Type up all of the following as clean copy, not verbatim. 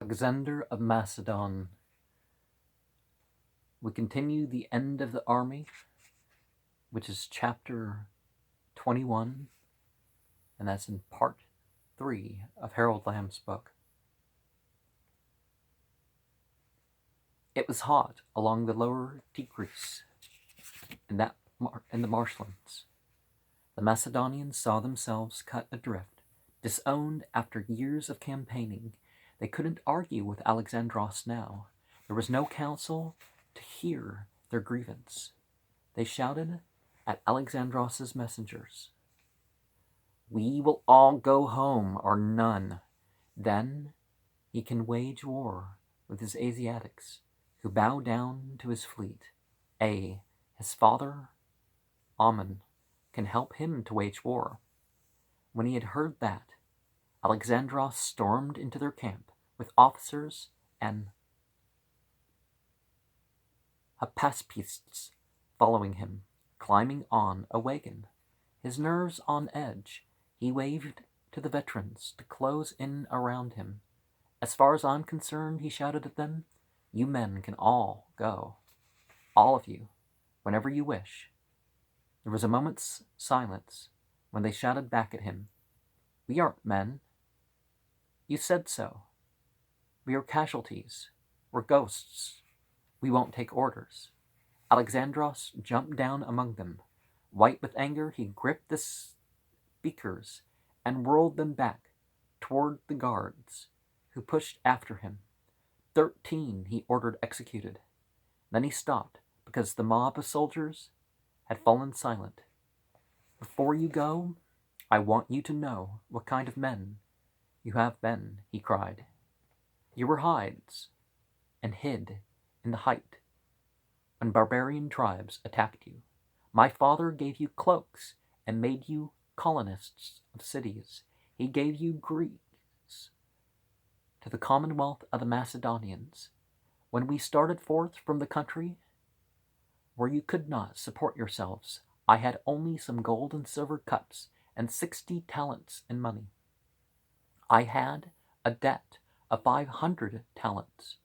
Alexander of Macedon. We continue the end of the army, which is chapter 21, and that's in part 3 of Harold Lamb's book. It was hot along the lower Tigris in the marshlands. The Macedonians saw themselves cut adrift, disowned after years of campaigning. They couldn't argue with Alexandros now. There was no council to hear their grievance. They shouted at Alexandros's messengers, "We will all go home, or none. Then he can wage war with his Asiatics, who bow down to his fleet. His father, Ammon, can help him to wage war." When he had heard that, Alexandros stormed into their camp with officers and Hypaspists following him, climbing on a wagon. His nerves on edge, he waved to the veterans to close in around him. "As far as I'm concerned," he shouted at them, "you men can all go. All of you, whenever you wish." There was a moment's silence when they shouted back at him, "We aren't men. You said so. We are casualties. We're ghosts. We won't take orders." Alexandros jumped down among them. White with anger, he gripped the speakers and whirled them back toward the guards, who pushed after him. 13 he ordered executed. Then he stopped, because the mob of soldiers had fallen silent. "Before you go, I want you to know what kind of men you have been," he cried. "You were hides, and hid in the height when barbarian tribes attacked you. My father gave you cloaks and made you colonists of cities. He gave you Greeks to the commonwealth of the Macedonians. When we started forth from the country where you could not support yourselves, I had only some gold and silver cups and 60 talents in money. I had a debt of 500 talents,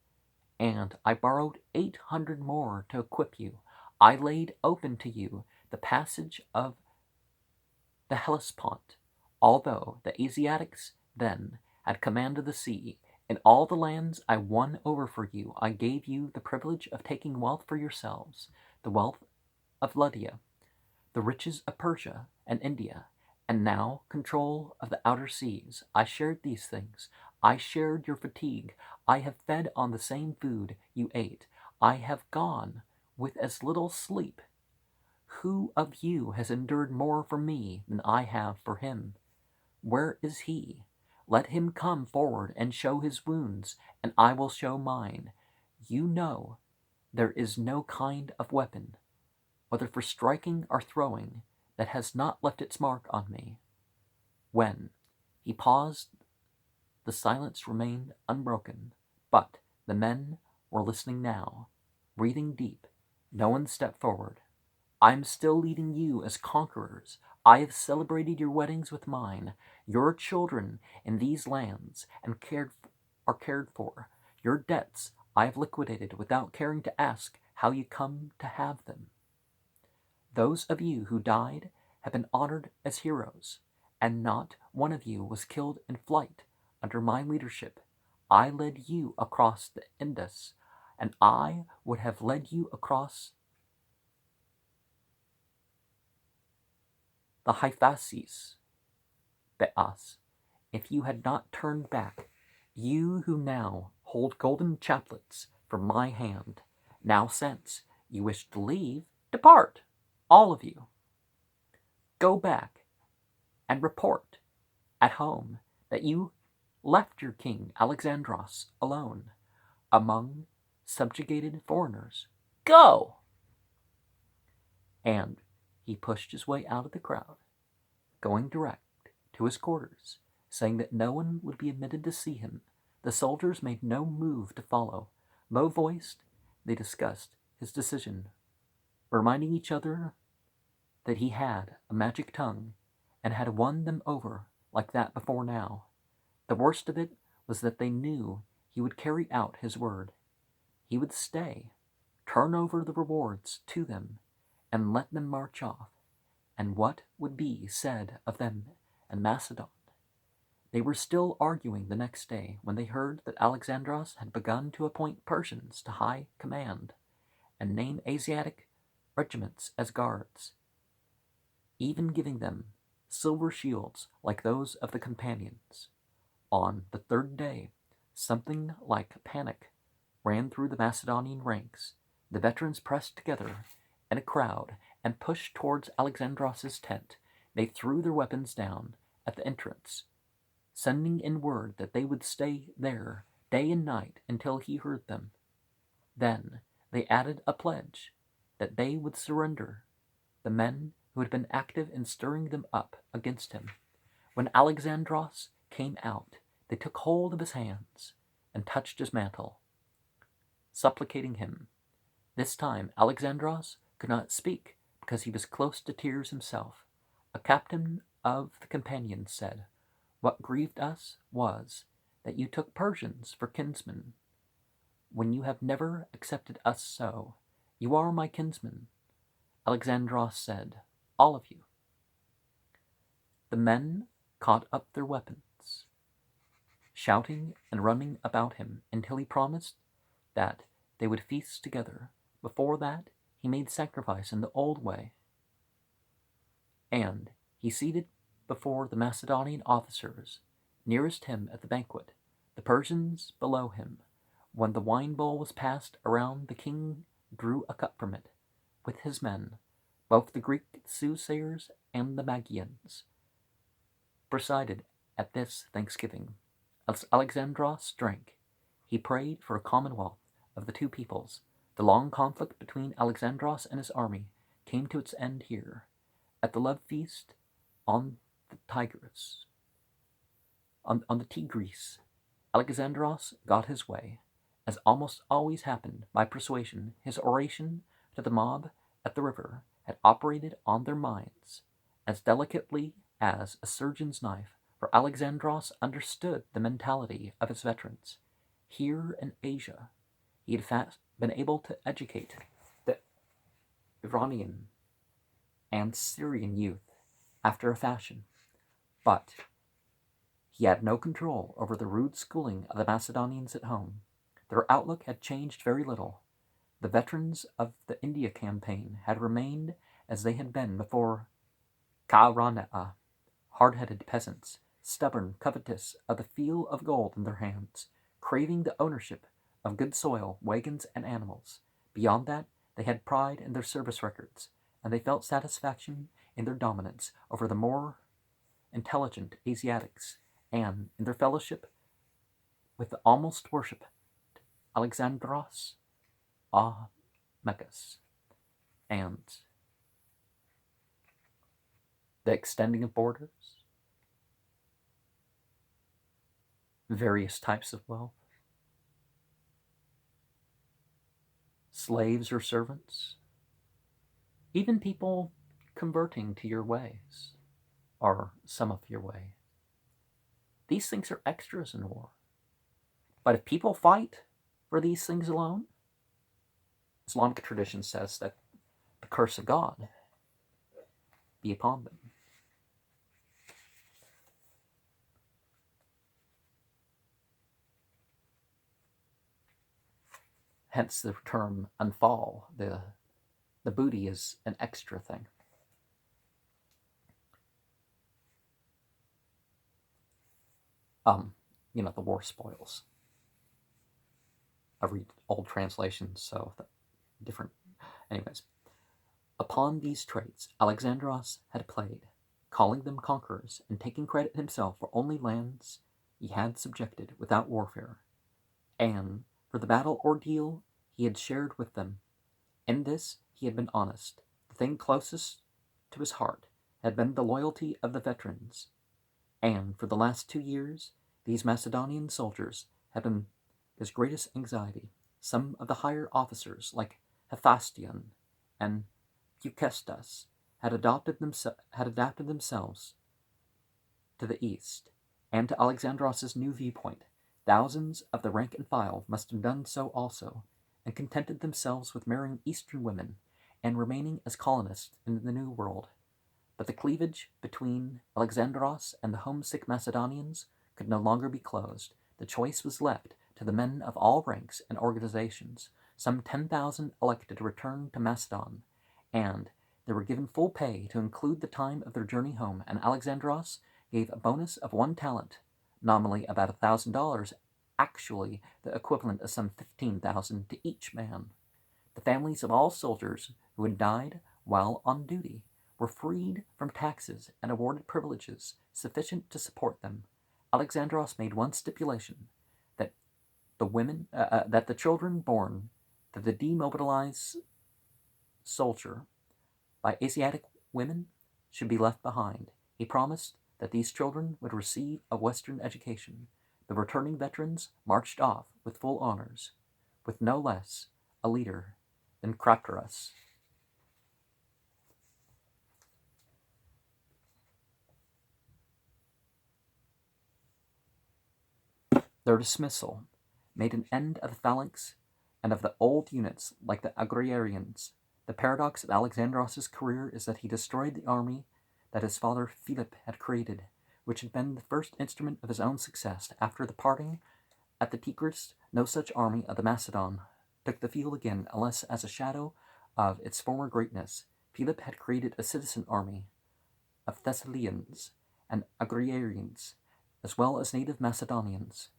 and I borrowed 800 more to equip you. I laid open to you the passage of the Hellespont, although the Asiatics then had command of the sea. In all the lands I won over for you, I gave you the privilege of taking wealth for yourselves, the wealth of Lydia, the riches of Persia and India, and now control of the outer seas. I shared these things. I shared your fatigue. I have fed on the same food you ate. I have gone with as little sleep. Who of you has endured more for me than I have for him? Where is he? Let him come forward and show his wounds, and I will show mine. You know there is no kind of weapon, whether for striking or throwing, that has not left its mark on me." When he paused, the silence remained unbroken, but the men were listening now, breathing deep. No one stepped forward. "I am still leading you as conquerors. I have celebrated your weddings with mine. Your children in these lands and are cared for. Your debts I have liquidated without caring to ask how you come to have them. Those of you who died have been honored as heroes, and not one of you was killed in flight under my leadership. I led you across the Indus, and I would have led you across the Hyphasis, Beas, if you had not turned back, you who now hold golden chaplets from my hand. Now since you wish to leave, depart, all of you. Go back and report at home that you left your king Alexandros alone among subjugated foreigners. Go!" And he pushed his way out of the crowd, going direct to his quarters, saying that no one would be admitted to see him. The soldiers made no move to follow. Low-voiced, they discussed his decision, reminding each other that he had a magic tongue and had won them over like that before now. The worst of it was that they knew he would carry out his word. He would stay, turn over the rewards to them, and let them march off. And what would be said of them and Macedon? They were still arguing the next day when they heard that Alexandros had begun to appoint Persians to high command and name Asiatic regiments as guards, even giving them silver shields like those of the companions. On the third day, something like panic ran through the Macedonian ranks. The veterans pressed together in a crowd and pushed towards Alexandros's tent. They threw their weapons down at the entrance, sending in word that they would stay there day and night until he heard them. Then they added a pledge that they would surrender the men who had been active in stirring them up against him. When Alexandros came out, they took hold of his hands and touched his mantle, supplicating him. This time Alexandros could not speak because he was close to tears himself. A captain of the companions said, "What grieved us was that you took Persians for kinsmen, when you have never accepted us so. You are my kinsmen." Alexandros said, "All of you." The men caught up their weapons, shouting and running about him until he promised that they would feast together. Before that, he made sacrifice in the old way, and he seated before the Macedonian officers nearest him at the banquet, the Persians below him. When the wine bowl was passed around, the king drew a cup from it with his men. Both the Greek soothsayers and the Magians presided at this thanksgiving. As Alexandros drank, he prayed for a commonwealth of the two peoples. The long conflict between Alexandros and his army came to its end here, at the love feast on the Tigris. On the Tigris, Alexandros got his way, as almost always happened, by persuasion. His oration to the mob at the river had operated on their minds as delicately as a surgeon's knife, for Alexandros understood the mentality of his veterans. Here in Asia, he had been able to educate the Iranian and Syrian youth after a fashion, but he had no control over the rude schooling of the Macedonians at home. Their outlook had changed very little. The veterans of the India campaign had remained as they had been before Ka'ranaa, hard-headed peasants, stubborn, covetous of the feel of gold in their hands, craving the ownership of good soil, wagons, and animals. Beyond that, they had pride in their service records, and they felt satisfaction in their dominance over the more intelligent Asiatics, and in their fellowship with the almost worshipped Alexandros Megas, and the extending of borders, various types of wealth, slaves or servants, even people converting to your ways, or some of your way. These things are extras in war. But if people fight for these things alone, Islamic tradition says that the curse of God be upon them. Hence the term unfall. The booty is an extra thing. The war spoils. I read old translations, so different. Anyways, upon these traits, Alexandros had played, calling them conquerors and taking credit himself for only lands he had subjected without warfare, and for the battle ordeal he had shared with them. In this he had been honest. The thing closest to his heart had been the loyalty of the veterans, and for the last 2 years these Macedonian soldiers had been his greatest anxiety. Some of the higher officers, like Hephaestion and Eucestus, had adapted themselves to the East and to Alexandros' new viewpoint. Thousands of the rank and file must have done so also, and contented themselves with marrying Eastern women and remaining as colonists in the New World. But the cleavage between Alexandros and the homesick Macedonians could no longer be closed. The choice was left to the men of all ranks and organizations. Some 10,000 elected to return to Macedon, and they were given full pay to include the time of their journey home, and Alexandros gave a bonus of 1 talent, nominally about $1,000, actually the equivalent of some 15,000 to each man. The families of all soldiers who had died while on duty were freed from taxes and awarded privileges sufficient to support them. Alexandros made one stipulation, that the children born to the demobilized soldier by Asiatic women should be left behind. He promised that these children would receive a Western education. The returning veterans marched off with full honors, with no less a leader than Craterus. Their dismissal made an end of the phalanx and of the old units like the agrarians. The paradox of Alexandros' career is that he destroyed the army that his father Philip had created, which had been the first instrument of his own success. After the parting at the Tigris, no such army of the Macedon took the field again, unless as a shadow of its former greatness. Philip had created a citizen army of Thessalians and agrarians, as well as native Macedonians.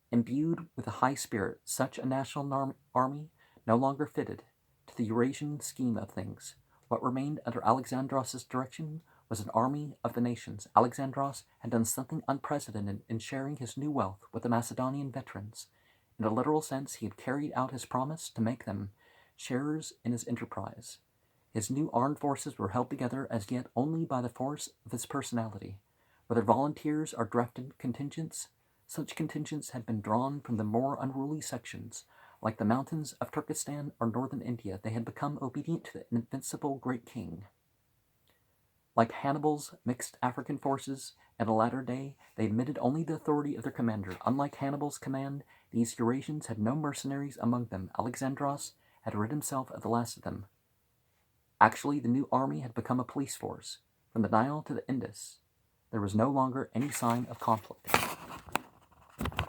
Imbued with a high spirit, such a national army no longer fitted to the Eurasian scheme of things. What remained under Alexandros' direction was an army of the nations. Alexandros had done something unprecedented in sharing his new wealth with the Macedonian veterans. In a literal sense, he had carried out his promise to make them sharers in his enterprise. His new armed forces were held together as yet only by the force of his personality. Whether volunteers or drafted contingents, such contingents had been drawn from the more unruly sections, like the mountains of Turkestan or northern India. They had become obedient to the invincible great king. Like Hannibal's mixed African forces in a latter day, they admitted only the authority of their commander. Unlike Hannibal's command, these Eurasians had no mercenaries among them. Alexandros had rid himself of the last of them. Actually, the new army had become a police force. From the Nile to the Indus, there was no longer any sign of conflict.